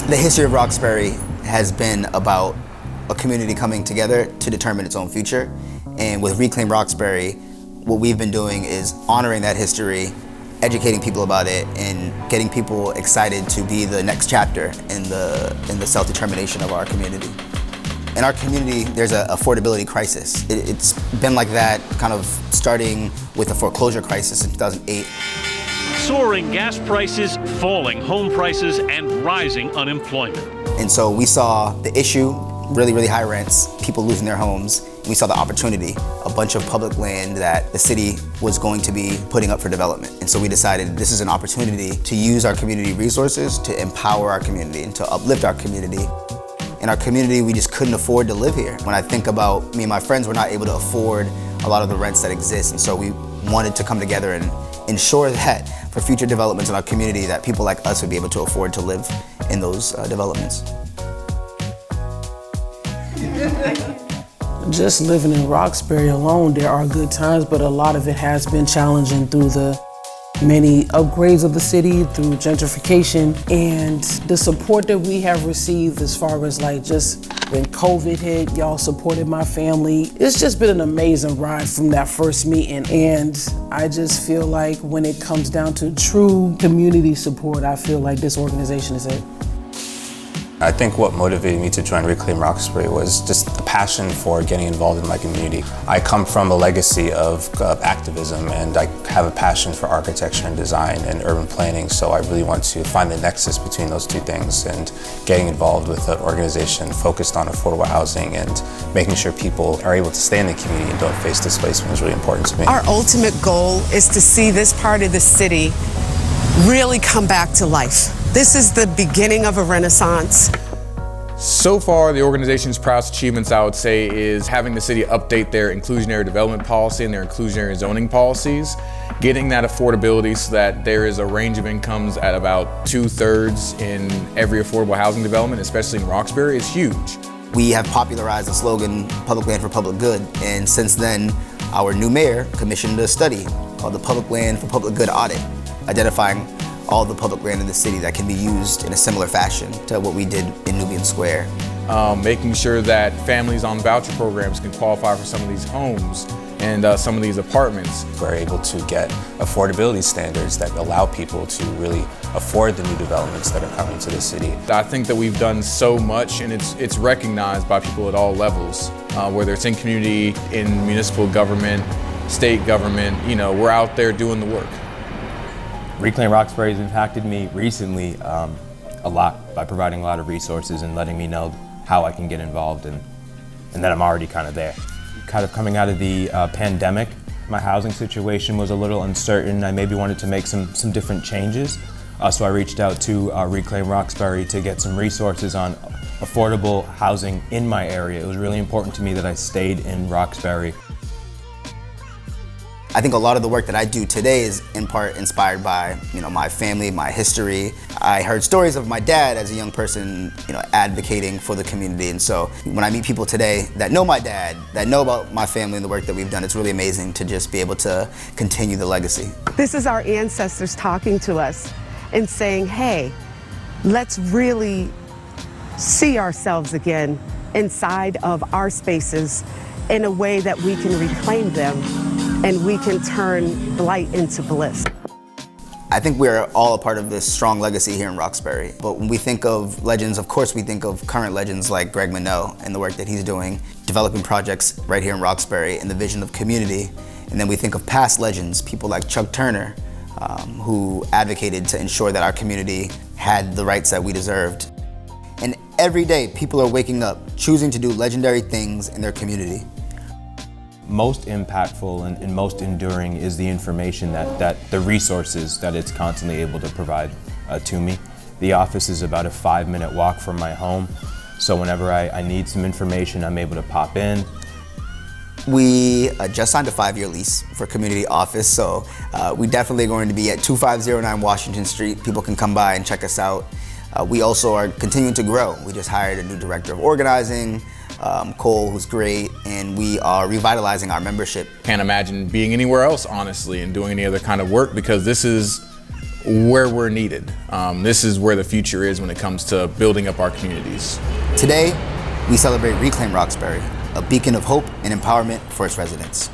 The history of Roxbury has been about a community coming together to determine its own future. And with Reclaim Roxbury, what we've been doing is honoring that history, educating people about it, and getting people excited to be the next chapter in the self-determination of our community. In our community, there's an affordability crisis. It's been like that kind of starting with the foreclosure crisis in 2008. Soaring gas prices, falling home prices, and rising unemployment. And so we saw the issue, really, really high rents, people losing their homes. And we saw the opportunity, a bunch of public land that the city was going to be putting up for development. And so we decided this is an opportunity to use our community resources to empower our community and to uplift our community. In our community, we just couldn't afford to live here. When I think about me and my friends, we're not able to afford a lot of the rents that exist. And so we wanted to come together and ensure that for future developments in our community that people like us would be able to afford to live in those developments. Just living in Roxbury alone, there are good times, but a lot of it has been challenging through the many upgrades of the city, through gentrification, and the support that we have received as far as like just when COVID hit, y'all supported my family. It's just been an amazing ride from that first meeting, and I just feel like when it comes down to true community support, I feel like this organization is it. I think what motivated me to join Reclaim Roxbury was just the passion for getting involved in my community. I come from a legacy of activism, and I have a passion for architecture and design and urban planning, so I really want to find the nexus between those two things, and getting involved with an organization focused on affordable housing and making sure people are able to stay in the community and don't face displacement is really important to me. Our ultimate goal is to see this part of the city really come back to life. This is the beginning of a renaissance. So far, the organization's proudest achievements, I would say, is having the city update their inclusionary development policy and their inclusionary zoning policies, getting that affordability so that there is a range of incomes at about 2/3 in every affordable housing development, especially in Roxbury, is huge. We have popularized the slogan, public land for public good, and since then, our new mayor commissioned a study called the Public Land for Public Good Audit, identifying all the public land in the city that can be used in a similar fashion to what we did in Nubian Square. Making sure that families on voucher programs can qualify for some of these homes and some of these apartments. We're able to get affordability standards that allow people to really afford the new developments that are coming to the city. I think that we've done so much, and it's recognized by people at all levels, whether it's in community, in municipal government, state government, we're out there doing the work. Reclaim Roxbury has impacted me recently a lot by providing a lot of resources and letting me know how I can get involved and that I'm already kind of there. Kind of coming out of the pandemic, my housing situation was a little uncertain. I maybe wanted to make some different changes. So I reached out to Reclaim Roxbury to get some resources on affordable housing in my area. It was really important to me that I stayed in Roxbury. I think a lot of the work that I do today is in part inspired by, my family, my history. I heard stories of my dad as a young person, advocating for the community. And so when I meet people today that know my dad, that know about my family and the work that we've done, it's really amazing to just be able to continue the legacy. This is our ancestors talking to us and saying, hey, let's really see ourselves again inside of our spaces in a way that we can reclaim them and we can turn blight into bliss. I think we're all a part of this strong legacy here in Roxbury. But when we think of legends, of course we think of current legends like Greg Minot and the work that he's doing, developing projects right here in Roxbury and the vision of community. And then we think of past legends, people like Chuck Turner, who advocated to ensure that our community had the rights that we deserved. And every day, people are waking up, choosing to do legendary things in their community. Most impactful and most enduring is the information that the resources that it's constantly able to provide to me. The office is about a 5-minute walk from my home, so whenever I need some information, I'm able to pop in. We just signed a 5-year lease for community office, so we definitely going to be at 2509 Washington Street. People can come by and check us out. We also are continuing to grow. We just hired a new director of organizing, Cole, who's great, and we are revitalizing our membership. Can't imagine being anywhere else, honestly, and doing any other kind of work, because this is where we're needed. This is where the future is when it comes to building up our communities. Today, we celebrate Reclaim Roxbury, a beacon of hope and empowerment for its residents.